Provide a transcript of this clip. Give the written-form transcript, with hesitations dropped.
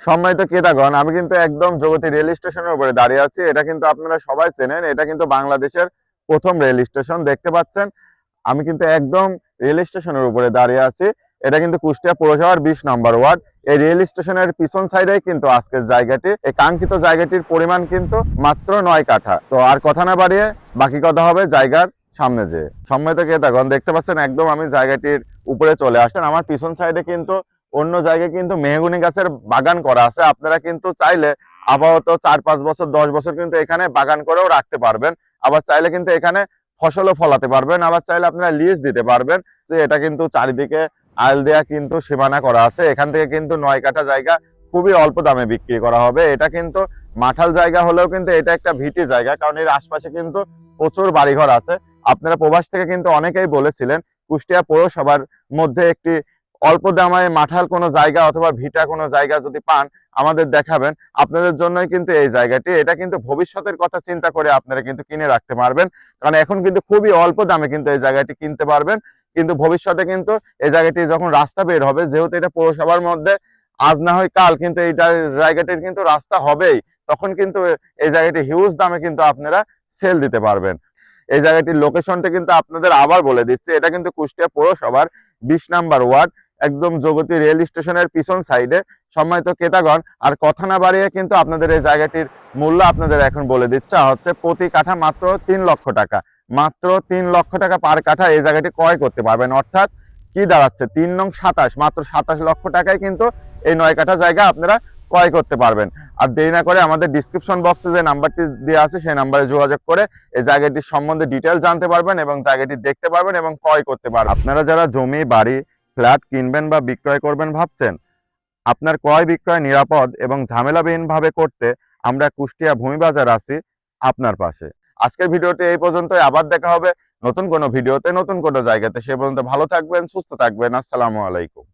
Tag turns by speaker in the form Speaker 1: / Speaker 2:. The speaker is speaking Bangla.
Speaker 1: সম্মানিত ক্রেতাগণ, আমি কিন্তু একদম জগতী রেল স্টেশনের উপরে দাঁড়িয়ে আছি। এটা কিন্তু আপনারা সবাই চেনেন, এটা কিন্তু বাংলাদেশের প্রথম রেল স্টেশন। দেখতে পাচ্ছেন আমি কিন্তু একদম রেল স্টেশনের উপরে দাঁড়িয়ে আছি। এটা কিন্তু কুষ্টিয়া পৌরসভার 20 নম্বর ওয়ার্ড। এই রেল স্টেশনের পিছন সাইডে কিন্তু আজকের জায়গাটি, এই কাঙ্ক্ষিত জায়গাটির পরিমাণ কিন্তু মাত্র 9 কাঠা। তো আর কথা না বাড়িয়ে বাকি কথা হবে জায়গার সামনে যেয়ে। সম্মানিত ক্রেতাগণ, দেখতে পাচ্ছেন একদম আমি জায়গাটির উপরে চলে আসছেন। আমার পিছন সাইডে কিন্তু অন্য জায়গায় কিন্তু মেহগনি গাছের বাগান করা আছে। আপনারা কিন্তু চাইলে আপাতত 4-5 বছর 10 বছর কিন্তু এখানে বাগান করেও রাখতে পারবেন। আবার চাইলে কিন্তু এখানে ফসলও ফলাতে পারবেন, আবার চাইলে আপনারা লিজ দিতে পারবেন। যে এটা কিন্তু চারিদিকে আইল দেয়া কিন্তু সীমানা করা আছে। এখান থেকে কিন্তু 9 কাঠা জায়গা খুবই অল্প দামে বিক্রি করা হবে। এটা কিন্তু মাঠাল জায়গা হলেও কিন্তু এটা একটা ভিটি জায়গা, কারণ এর আশপাশে কিন্তু প্রচুর বাড়িঘর আছে। আপনারা প্রবাস থেকে কিন্তু অনেকেই বলেছিলেন কুষ্টিয়া পৌরসভার মধ্যে একটি অল্প দামে মাঠাল কোনো জায়গা অথবা ভিটা কোনো জায়গা যদি পান আমাদের দেখাবেন। আপনাদের জন্যই কিন্তু এই জায়গাটি, এটা কিন্তু ভবিষ্যতের কথা চিন্তা করে আপনারা কিন্তু কিনে রাখতে পারবেন, কারণ এখন কিন্তু খুবই অল্প দামে কিন্তু এই জায়গাটি কিনতে পারবেন। কিন্তু ভবিষ্যতে কিন্তু এই জায়গাটি যখন রাস্তা বের হবে, যেহেতু এটা পৌরসভার মধ্যে, আজ না হয় কাল কিন্তু এই জায়গাটির কিন্তু রাস্তা হবেই, তখন কিন্তু এই জায়গাটি হিউজ দামে কিন্তু আপনারা সেল দিতে পারবেন। এই জায়গাটির লোকেশনটা কিন্তু আপনাদের আবার বলে দিচ্ছি, এটা কিন্তু কুষ্টিয়া পৌরসভার 20 নম্বর ওয়ার্ড, একদম জগতী রেল স্টেশনের পিছন সাইডে। সম্মানিত ক্রেতাগণ, আর কথা না বাড়িয়ে কিন্তু আপনাদের এই জায়গাটির মূল্য আপনাদের এখন বলে দিচ্ছে হচ্ছে প্রতি কাঠা মাত্র 3 লক্ষ টাকা। মাত্র 3 লক্ষ টাকা পার কাঠা এই জায়গাটি ক্রয় করতে পারবেন। অর্থাৎ কি দাঁড়াচ্ছে, 3 নং 27, মাত্র 27 লক্ষ টাকায় কিন্তু এই 9 কাঠা জায়গা আপনারা ক্রয় করতে পারবেন। আর দেরি না করে আমাদের ডিসক্রিপশন বক্সে যে নাম্বারটি দেওয়া আছে সেই নাম্বারে যোগাযোগ করে এই জায়গাটির সম্বন্ধে ডিটেল জানতে পারবেন এবং জায়গাটি দেখতে পারবেন এবং ক্রয় করতে পারবেন। আপনারা যারা জমি, বাড়ি, ফ্ল্যাট কিনবেন বা বিক্রয় করবেন ভাবছেন, আপনার ক্রয় বিক্রয় নিরাপদ এবং ঝামেলাবিহীনভাবে করতে আমরা কুষ্টিয়া ভূমিবাজার আছি আপনার পাশে। আজকের ভিডিওটি এই পর্যন্তই। আবার দেখা হবে নতুন কোনো ভিডিওতে, নতুন কোনো জায়গাতে। সে পর্যন্ত ভালো থাকবেন, সুস্থ থাকবেন। আসসালামু আলাইকুম।